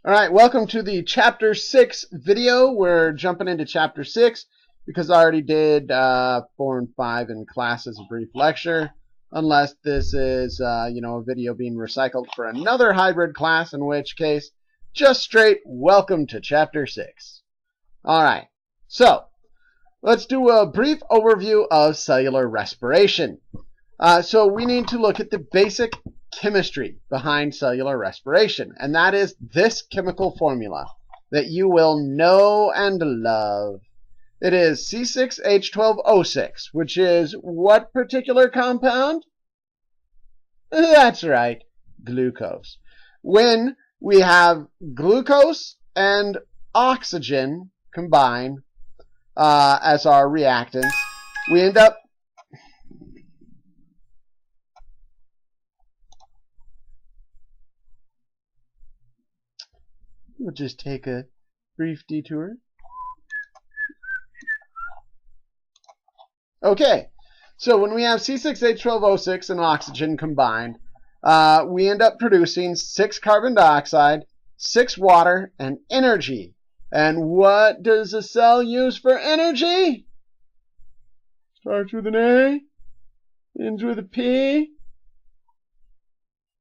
All right, welcome to the Chapter 6 video. We're jumping into Chapter 6 because I already did 4 and 5 in class as a brief lecture, unless this is, a video being recycled for another hybrid class, in which case, just straight welcome to Chapter 6. All right, so let's do a brief overview of cellular respiration. So we need to look at the basic chemistry behind cellular respiration, and that is this chemical formula that you will know and love. It is C6H12O6, which is what particular compound? That's right, glucose. When we have glucose and oxygen combine as our reactants, we end up We'll just take a brief detour. Okay, so when we have C6H12O6 and oxygen combined, we end up producing 6 carbon dioxide, 6 water, and energy. And what does a cell use for energy? Starts with an A, ends with a P,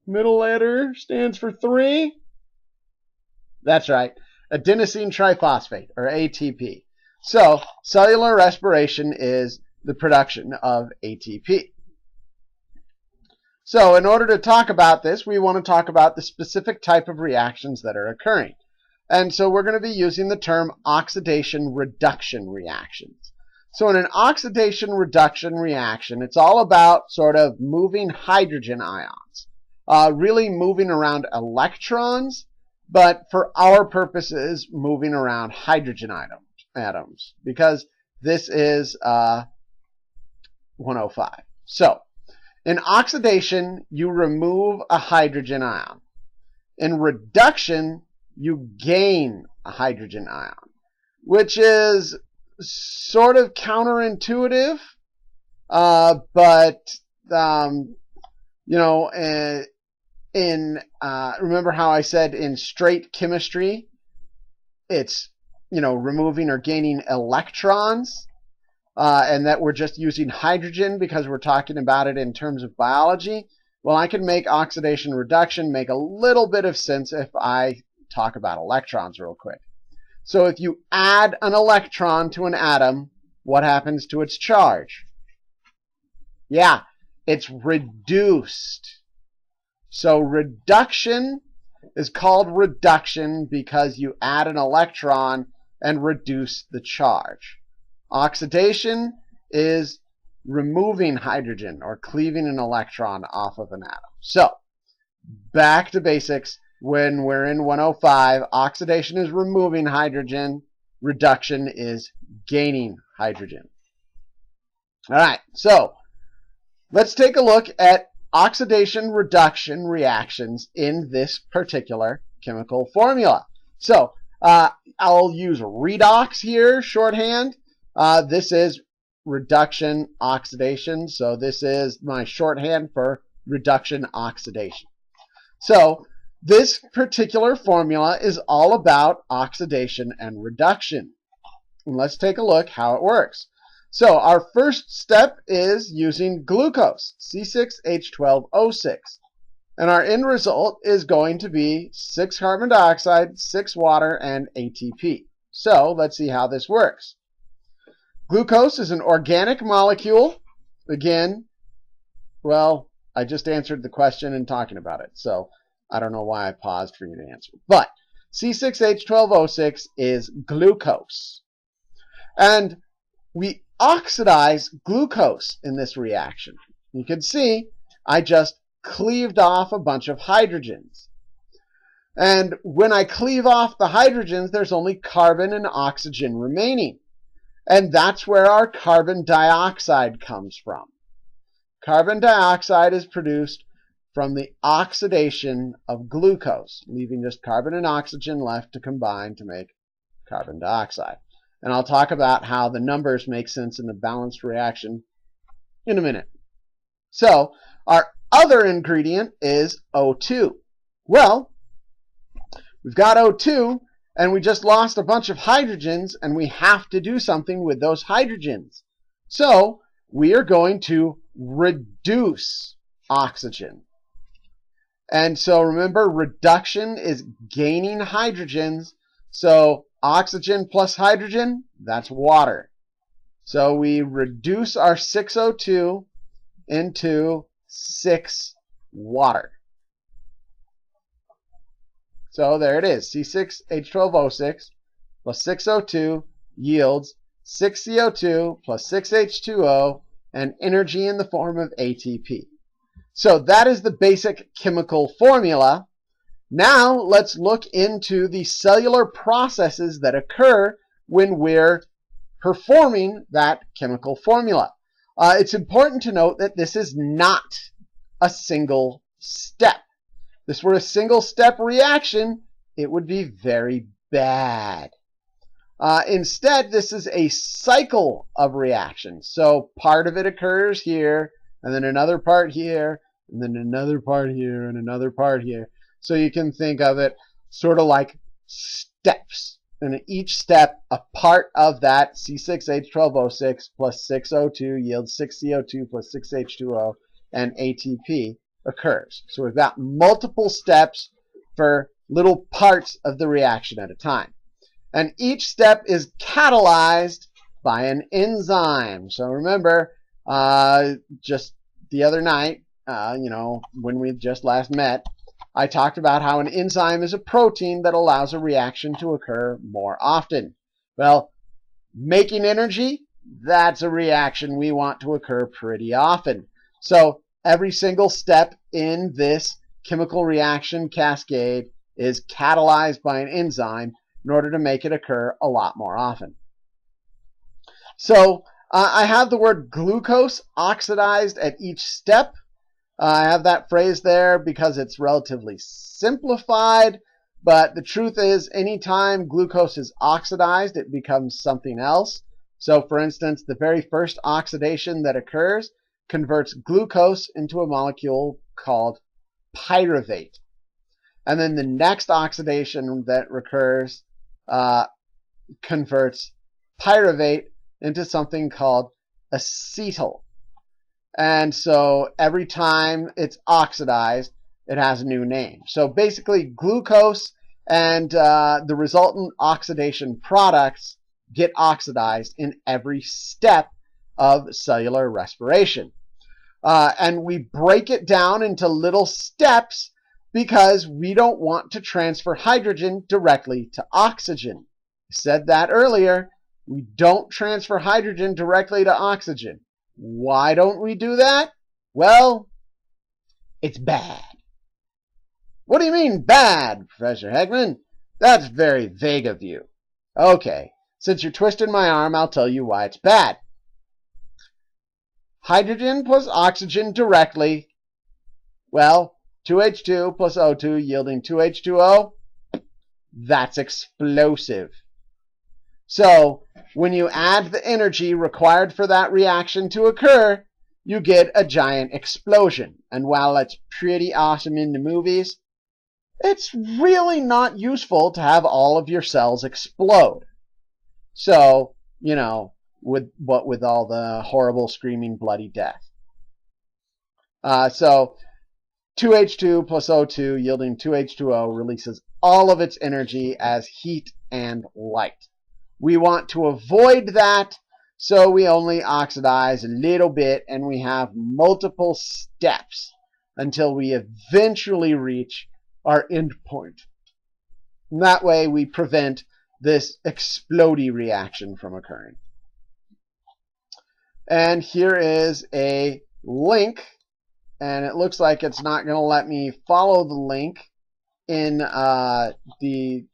middle letter stands for 3. That's right, adenosine triphosphate, or ATP. So, cellular respiration is the production of ATP. So, in order to talk about this, we want to talk about the specific type of reactions that are occurring. And so we're going to be using the term oxidation-reduction reactions. So in an oxidation-reduction reaction, it's all about sort of moving hydrogen ions, really moving around electrons, but for our purposes, moving around hydrogen atoms, because this is 105. So, in oxidation, you remove a hydrogen ion. In reduction, you gain a hydrogen ion, which is sort of counterintuitive, but remember how I said in straight chemistry, it's, removing or gaining electrons, and that we're just using hydrogen because we're talking about it in terms of biology. Well, I can make oxidation reduction make a little bit of sense if I talk about electrons real quick. So if you add an electron to an atom, what happens to its charge? Yeah, it's reduced. So reduction is called reduction because you add an electron and reduce the charge. Oxidation is removing hydrogen or cleaving an electron off of an atom. So back to basics. When we're in 105, oxidation is removing hydrogen, reduction is gaining hydrogen. All right, so let's take a look at oxidation-reduction reactions in this particular chemical formula. So I'll use redox here, shorthand. This is reduction oxidation, so this is my shorthand for reduction oxidation. So this particular formula is all about oxidation and reduction. And let's take a look how it works. So our first step is using glucose, C6H12O6. And our end result is going to be 6 carbon dioxide, 6 water, and ATP. So let's see how this works. Glucose is an organic molecule. Again, well, I just answered the question in talking about it. So I don't know why I paused for you to answer. But C6H12O6 is glucose. And we oxidize glucose in this reaction. You can see I just cleaved off a bunch of hydrogens. And when I cleave off the hydrogens, there's only carbon and oxygen remaining. And that's where our carbon dioxide comes from. Carbon dioxide is produced from the oxidation of glucose, leaving just carbon and oxygen left to combine to make carbon dioxide. And I'll talk about how the numbers make sense in the balanced reaction in a minute. So our other ingredient is O2. Well, We've got O2, and we just lost a bunch of hydrogens, and we have to do something with those hydrogens. So we are going to reduce oxygen. And so remember, reduction is gaining hydrogens. So oxygen plus hydrogen, that's water. So we reduce our 6O2 into 6 water. So there it is. C6H12O6 plus 6O2 yields 6CO2 plus 6H2O and energy in the form of ATP. So that is the basic chemical formula. Now let's look into the cellular processes that occur when we're performing that chemical formula. It's important to note that this is not a single step. If this were a single step reaction, it would be very bad. Instead, this is a cycle of reactions. So part of it occurs here, and then another part here, and then another part here, and another part here. So you can think of it sort of like steps. And each step, a part of that C6H12O6 plus 6O2 yields 6CO2 plus 6H2O and ATP occurs. So we've got multiple steps for little parts of the reaction at a time. And each step is catalyzed by an enzyme. So remember, just the other night, when we just last met, I talked about how an enzyme is a protein that allows a reaction to occur more often. Well, making energy, that's a reaction we want to occur pretty often. So every single step in this chemical reaction cascade is catalyzed by an enzyme in order to make it occur a lot more often. So I have the word glucose oxidized at each step. I have that phrase there because it's relatively simplified, but the truth is anytime glucose is oxidized, it becomes something else. So for instance, the very first oxidation that occurs converts glucose into a molecule called pyruvate. And then the next oxidation that occurs converts pyruvate into something called acetyl. And so every time it's oxidized, it has a new name. So basically, glucose and the resultant oxidation products get oxidized in every step of cellular respiration. And we break it down into little steps because we don't want to transfer hydrogen directly to oxygen. I said that earlier. We don't transfer hydrogen directly to oxygen. Why don't we do that? Well, it's bad. What do you mean bad, Professor Heckman? That's very vague of you. Okay, since you're twisting my arm, I'll tell you why it's bad. Hydrogen plus oxygen directly, well, 2H2 plus O2 yielding 2H2O, that's explosive. So when you add the energy required for that reaction to occur, you get a giant explosion. And while it's pretty awesome in the movies, it's really not useful to have all of your cells explode. So, with all the horrible screaming bloody death. So 2H2 plus O2 yielding 2H2O releases all of its energy as heat and light. We want to avoid that, so we only oxidize a little bit, and we have multiple steps until we eventually reach our end point. And that way we prevent this explodey reaction from occurring. And here is a link, and it looks like it's not going to let me follow the link in the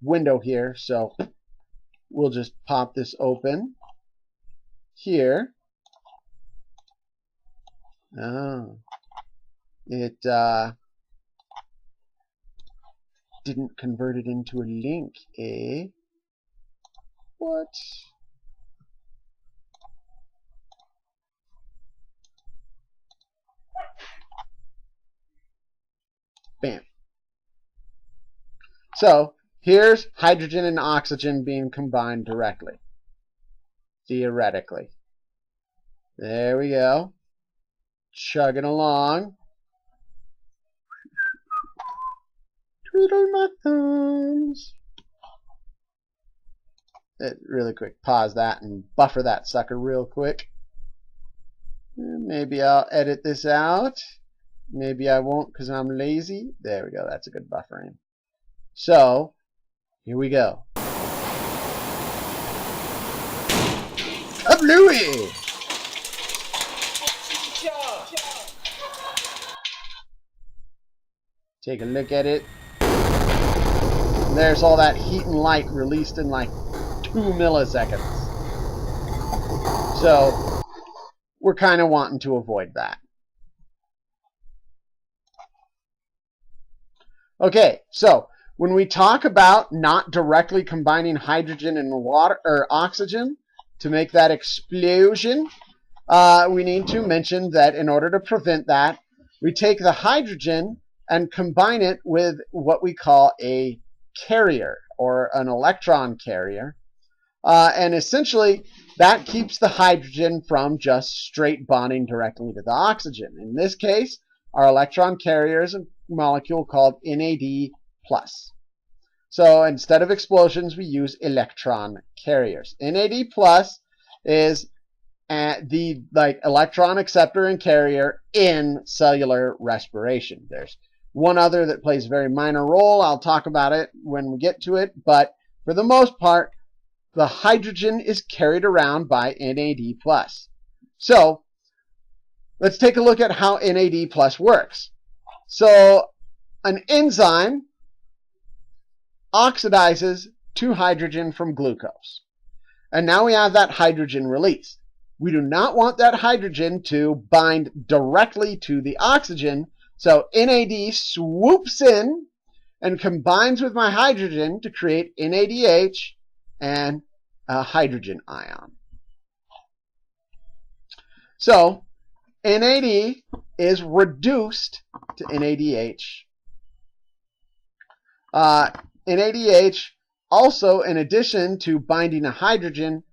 window here, so we'll just pop this open here. Oh, it didn't convert it into a link, eh? What? Bam. So here's hydrogen and oxygen being combined directly, theoretically. There we go. Chugging along. Twiddle my thumbs. Really quick, pause that and buffer that sucker real quick. Maybe I'll edit this out. Maybe I won't because I'm lazy. There we go. That's a good buffering. So, here we go. Kablooey! Take a look at it. And there's all that heat and light released in like 2 milliseconds. So, we're kind of wanting to avoid that. Okay, so when we talk about not directly combining hydrogen and water or oxygen to make that explosion, we need to mention that in order to prevent that, we take the hydrogen and combine it with what we call a carrier or an electron carrier. And essentially, that keeps the hydrogen from just straight bonding directly to the oxygen. In this case, our electron carrier is a molecule called NAD+. So instead of explosions, we use electron carriers. NAD+ is the electron acceptor and carrier in cellular respiration. There's one other that plays a very minor role. I'll talk about it when we get to it, but for the most part, the hydrogen is carried around by NAD+. So let's take a look at how NAD+ works. So an enzyme oxidizes 2 hydrogen from glucose. And now we have that hydrogen released. We do not want that hydrogen to bind directly to the oxygen, so NAD swoops in and combines with my hydrogen to create NADH and a hydrogen ion. So NAD is reduced to NADH. NADH also, in addition to binding a hydrogen,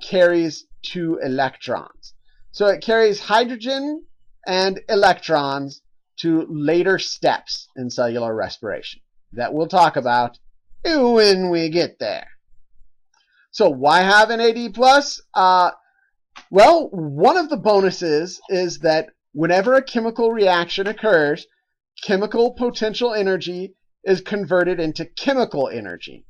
carries 2 electrons. So it carries hydrogen and electrons to later steps in cellular respiration that we'll talk about when we get there. So why have NAD+? Well, one of the bonuses is that whenever a chemical reaction occurs, chemical potential energy is converted into chemical energy.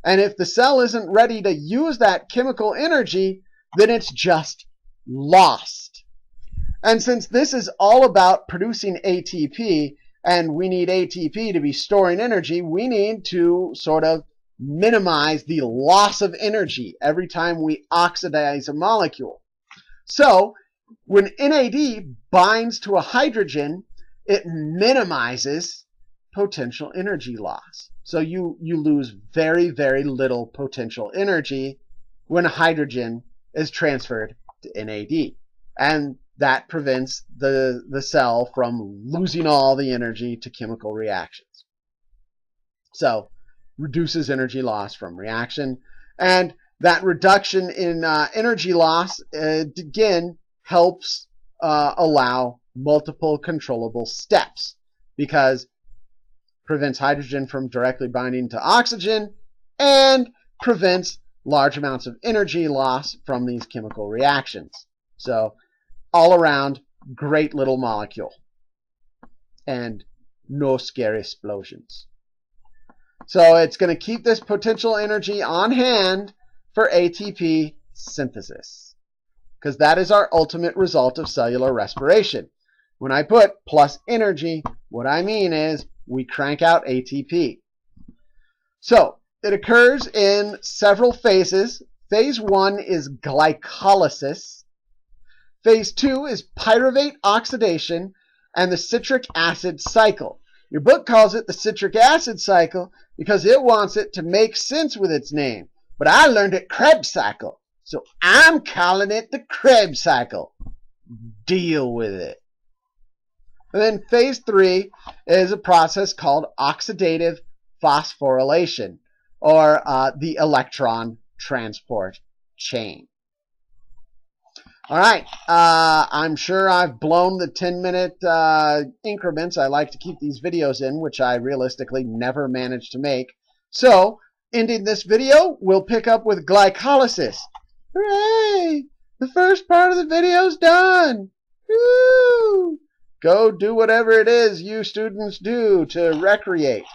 And if the cell isn't ready to use that chemical energy, then it's just lost. And since this is all about producing ATP, and we need ATP to be storing energy, we need to sort of minimize the loss of energy every time we oxidize a molecule. So when NAD binds to a hydrogen, it minimizes potential energy loss. So you lose very, very little potential energy when a hydrogen is transferred to NAD. And that prevents the cell from losing all the energy to chemical reactions. So reduces energy loss from reaction. And that reduction in energy loss, again, helps allow multiple controllable steps because prevents hydrogen from directly binding to oxygen and prevents large amounts of energy loss from these chemical reactions. So all around, great little molecule. And no scary explosions. So it's going to keep this potential energy on hand for ATP synthesis, because that is our ultimate result of cellular respiration. When I put plus energy, what I mean is we crank out ATP. So it occurs in several phases. Phase 1 is glycolysis. Phase 2 is pyruvate oxidation and the citric acid cycle. Your book calls it the citric acid cycle because it wants it to make sense with its name. But I learned it Krebs cycle, so I'm calling it the Krebs cycle. Deal with it. And then phase 3 is a process called oxidative phosphorylation, or the electron transport chain. All right, I'm sure I've blown the 10-minute increments I like to keep these videos in, which I realistically never manage to make. So, ending this video, we'll pick up with glycolysis. Hooray! The first part of the video's done! Woo! Go do whatever it is you students do to recreate.